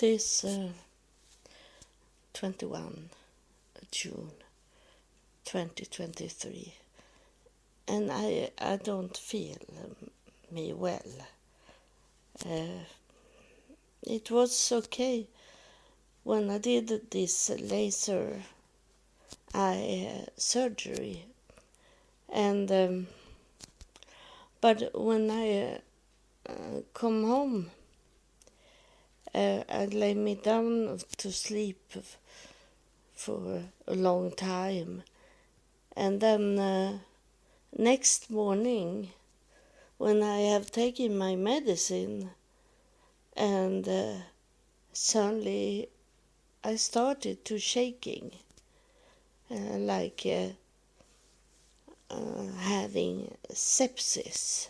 It is 21 June 2023, and I don't feel me well. It was okay when I did this laser eye surgery, and but when I come home, I lay me down to sleep for a long time, and then next morning, when I have taken my medicine, and suddenly I started to shaking, like having sepsis,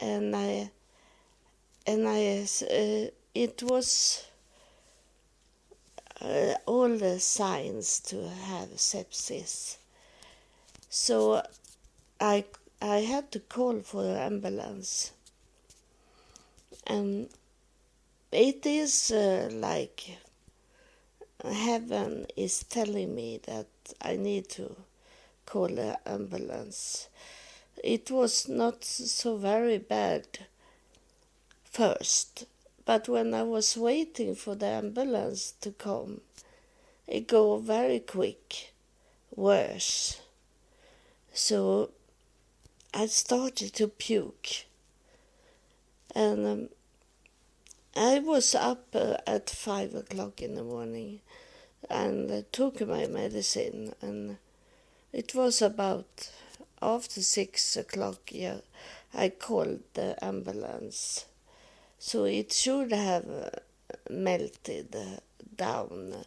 and it was all the signs to have sepsis. So I had to call for an ambulance, and it is like heaven is telling me that I need to call an ambulance. It was not so very bad first, but when I was waiting for the ambulance to come, it go very quick, worse. So I started to puke, and I was up at 5 o'clock in the morning and took my medicine, and it was about after 6 o'clock, yeah, I called the ambulance. So it should have melted down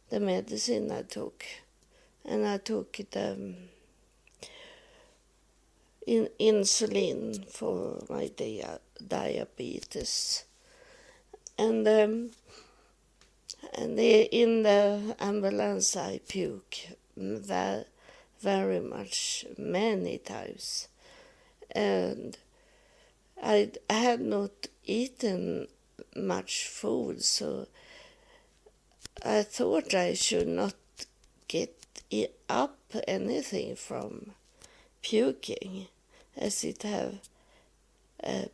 the medicine I took, and I took the insulin for my diabetes, and in the ambulance I puke very much, many times, and I had not eaten much food, so I thought I should not get up anything from puking, as it have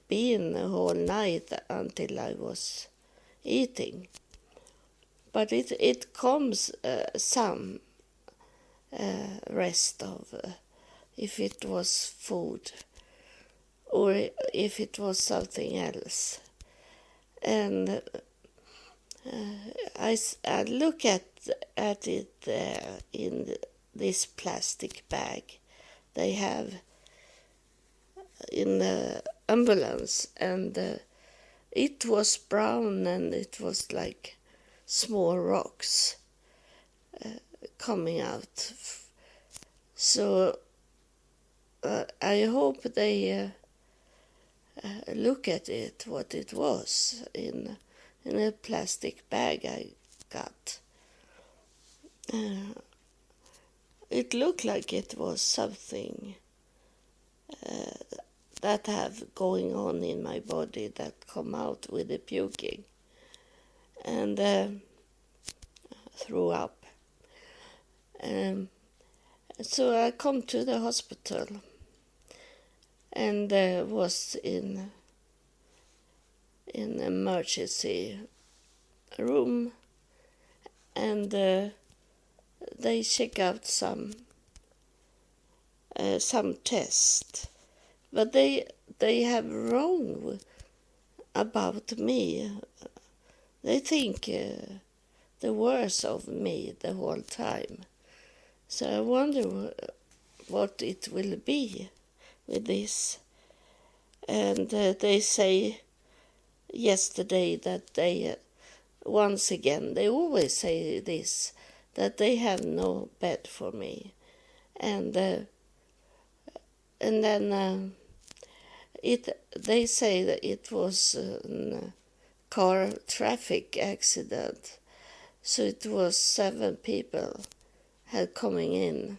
been the whole night until I was eating. But it comes some rest of if it was food or if it was something else. And I look at it in this plastic bag they have in the ambulance, and it was brown, and it was like small rocks coming out. So I hope they look at it, what it was in a plastic bag I got. It looked like it was something that have going on in my body that come out with the puking, and threw up. So I come to the hospital, and was in emergency room, and they check out some test, but they have wrong about me. They think the worst of me the whole time. So I wonder what it will be with this. And they say yesterday that they, once again, they always say this, that they have no bed for me. And then they say that it was a car traffic accident. So it was 7 people had coming in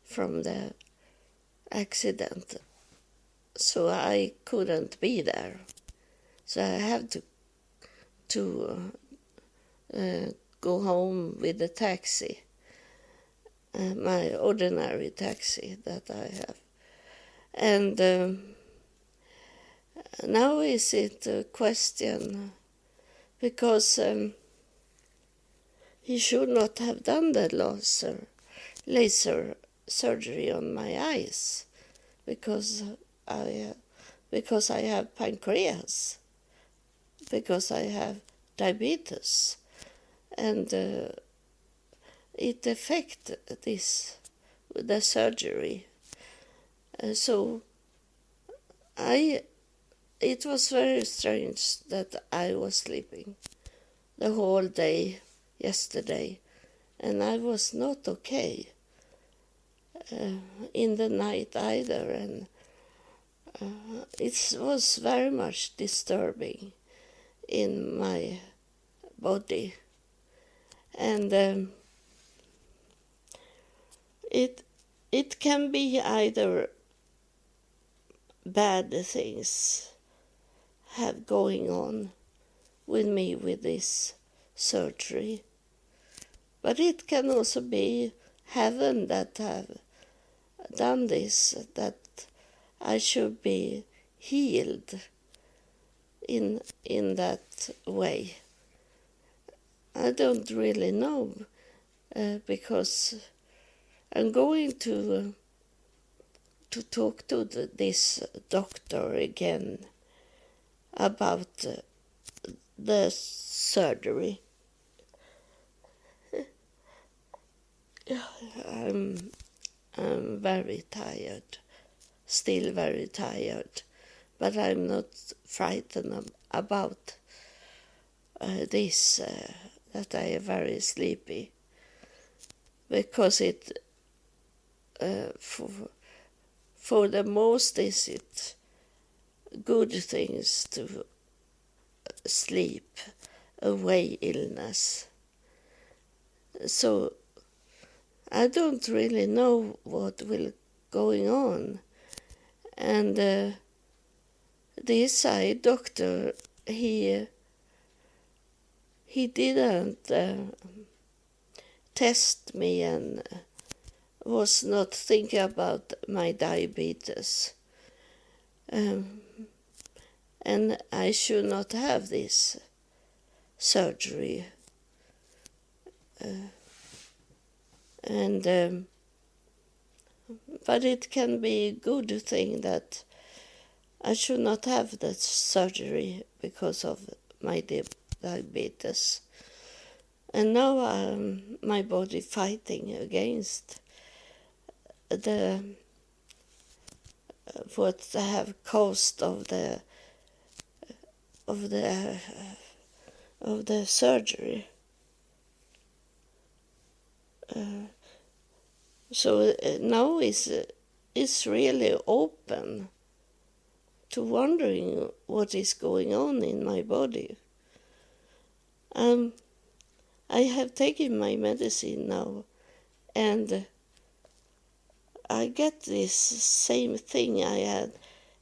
from the accident. So I couldn't be there. So I have to go home with the taxi, my ordinary taxi that I have. And now is it a question, because he should not have done the laser surgery on my eyes, because I have pancreas, because I have diabetes, and it affects the surgery. So it was very strange that I was sleeping the whole day yesterday, and I was not okay in the night either, and it was very much disturbing in my body, and it can be either bad things have going on with me with this surgery, but it can also be heaven that have done this, that I should be healed in that way. I don't really know, because I'm going to talk to this doctor again about the surgery. I'm very tired, still very tired, but I'm not frightened about this, that I am very sleepy, because it for the most is it good things to sleep away illness. So I don't really know what will going on, and this eye doctor, he didn't test me and was not thinking about my diabetes, and I should not have this surgery, and but it can be a good thing that I should not have that surgery because of my diabetes. And now my body fighting against the what have caused of the surgery. So now is really open to wondering what is going on in my body. I have taken my medicine now, and I get this same thing I had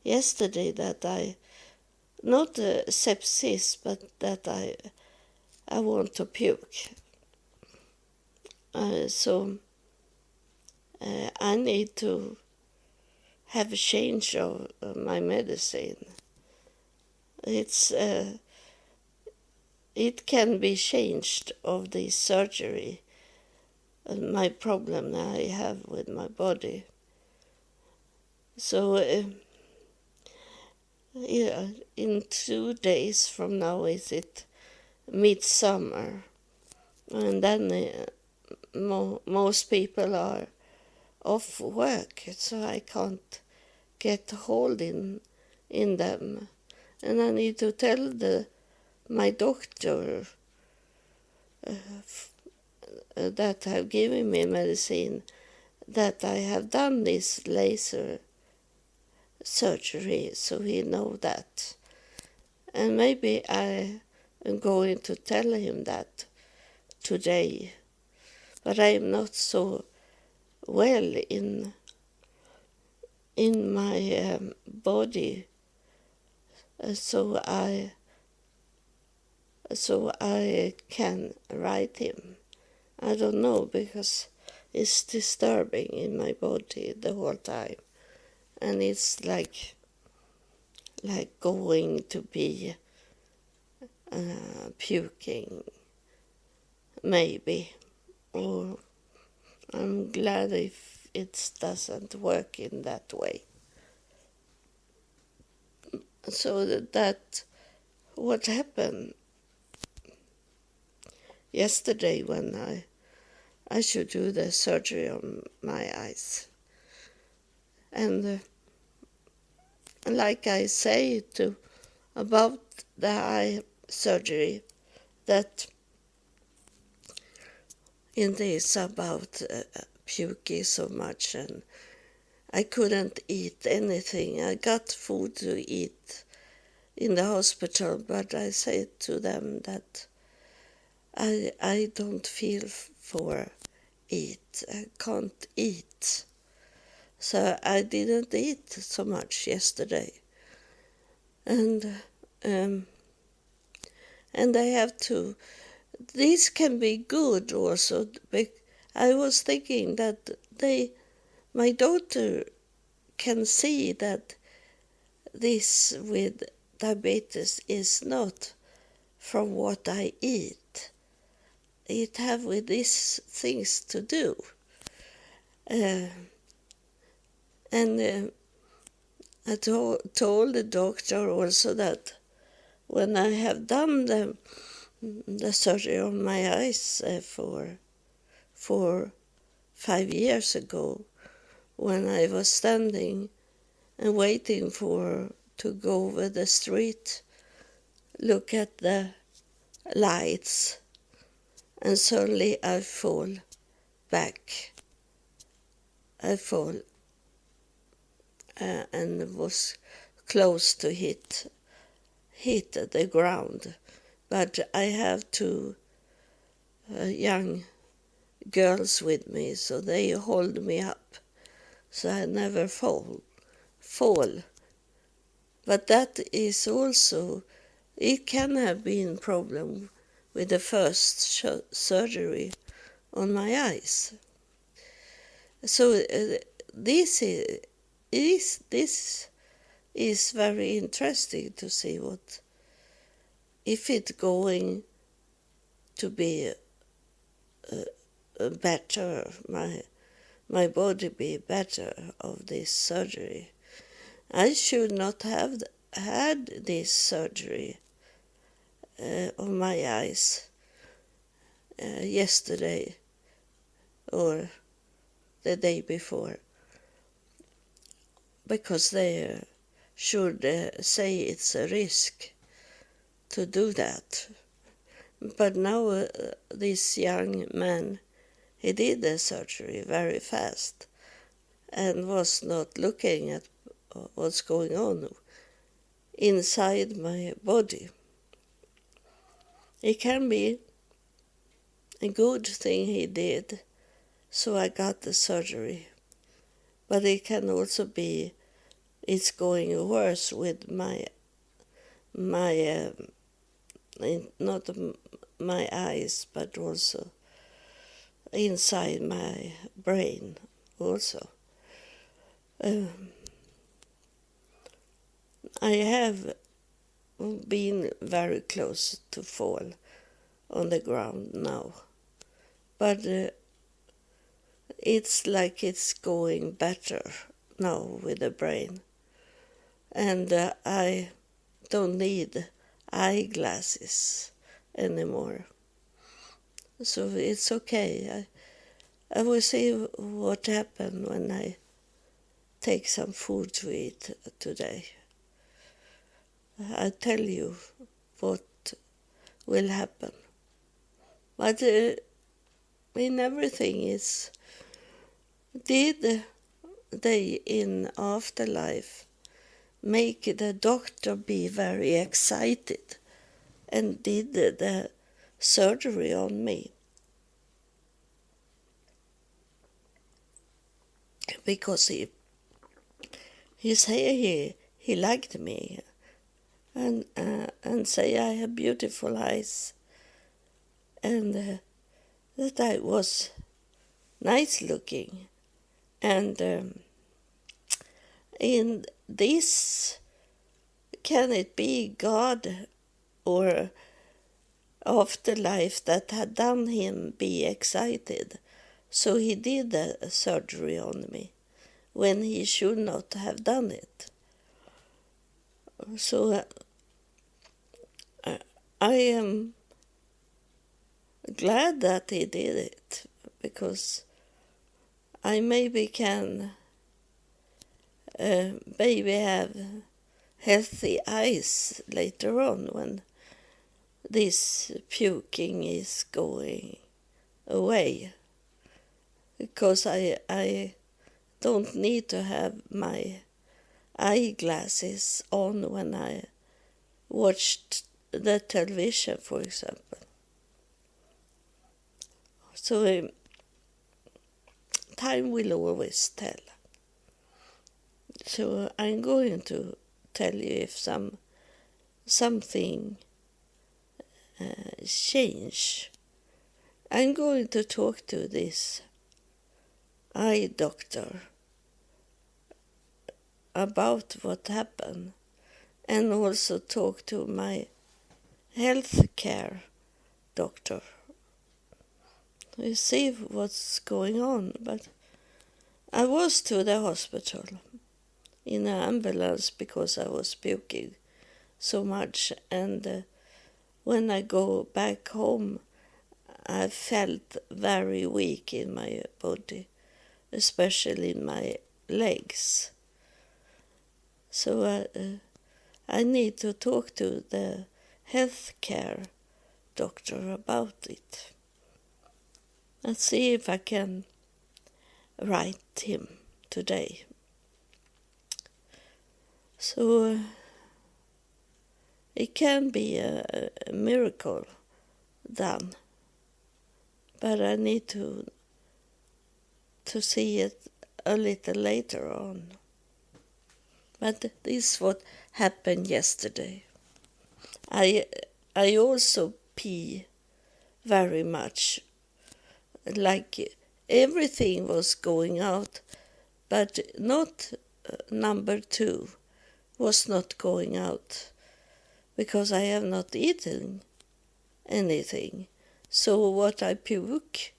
yesterday, that I, not sepsis, but that I want to puke. So I need to have a change of my medicine. It can be changed of the surgery, my problem I have with my body. So in 2 days from now is it midsummer, and then most people are off work, so I can't get hold in them, and I need to tell my doctor that have given me medicine that I have done this laser surgery, so he know that, and maybe I am going to tell him that today, but I am not so well in my body, so I so I can write him. I don't know, because it's disturbing in my body the whole time, and it's like going to be puking, maybe. Or I'm glad if it doesn't work in that way. So that what happened yesterday when I should do the surgery on my eyes. And like I say about the eye surgery, that it is about puking so much, and I couldn't eat anything. I got food to eat in the hospital, but I said to them that I don't feel for eat. I can't eat. So I didn't eat so much yesterday. And I have to. This can be good also. I was thinking that my daughter can see that this with diabetes is not from what I eat. It have with these things to do. And I told the doctor also that when I have done the surgery on my eyes for 5 years ago, when I was standing and waiting to go over the street, look at the lights, and suddenly I fall back. I fall and was close to hit the ground. But I have two young girls with me, so they hold me up, so I never fall. But that is also, it can have been problem with the first surgery on my eyes. So this is very interesting to see what, if it's going to be better, my body be better of this surgery. I should not have had this surgery on my eyes yesterday or the day before, because they should say it's a risk to do that. But now this young man, he did the surgery very fast and was not looking at what's going on inside my body. It can be a good thing he did, so I got the surgery. But it can also be it's going worse with my not my eyes, but also inside my brain also. I have been very close to fall on the ground now, but it's like it's going better now with the brain, and I don't need eyeglasses anymore, so it's okay. I will see what happens when I take some food to eat today. I'll tell you what will happen. But in everything is, did they in afterlife make the doctor be very excited and did the surgery on me? Because he say he liked me. and say I have beautiful eyes, and that I was nice looking. And in this, can it be God or afterlife that had done him be excited? So he did a surgery on me when he should not have done it. So I am glad that he did it, because I maybe can maybe have healthy eyes later on when this puking is going away, because I don't need to have my eyeglasses on when I watched the television, for example. So time will always tell. So I'm going to tell you if something change. I'm going to talk to this eye doctor about what happened, and also talk to my health care doctor. We see what's going on. But I was to the hospital in an ambulance because I was puking so much, and when I go back home I felt very weak in my body, especially in my legs. So I need to talk to the health care doctor about it and see if I can write him today. So it can be a miracle done, but I need to see it a little later on. But this is what happened yesterday. I also pee very much, like everything was going out, but not number 2 was not going out, because I have not eaten anything. So what I puke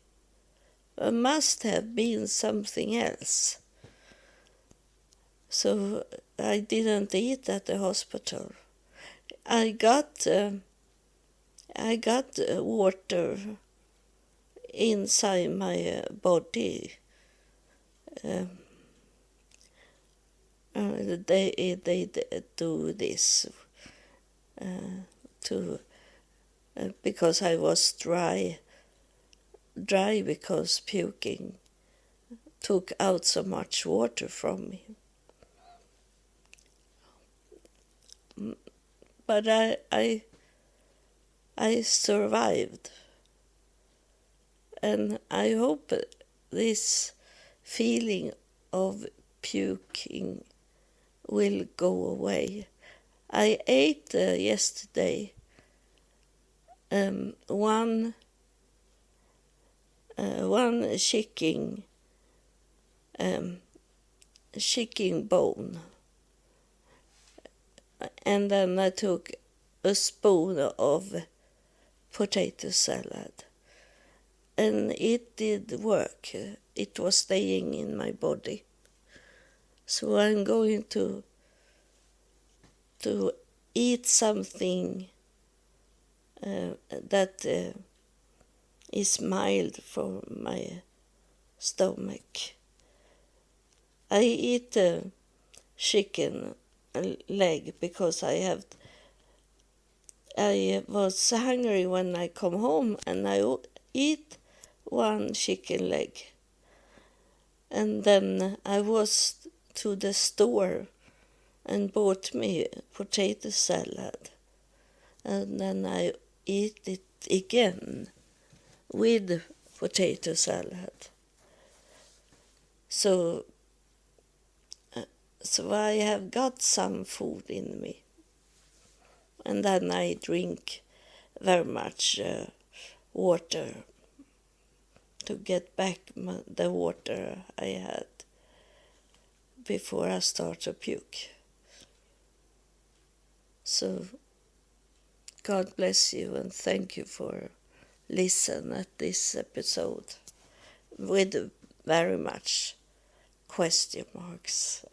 must have been something else. So I didn't eat at the hospital. I got water inside my body. They do this to because I was dry because puking took out so much water from me. But I survived, and I hope this feeling of puking will go away. I ate yesterday one chicken bone, and then I took a spoon of potato salad, and it did work. It was staying in my body. So I'm going to eat something that is mild for my stomach. I eat chicken leg because I was hungry when I come home, and I eat one chicken leg. And then I was to the store and bought me potato salad, and then I eat it again with potato salad. So I have got some food in me. and then I drink very much water to get back the water I had before I start to puke. So God bless you, and thank you for listening at this episode with very much question marks.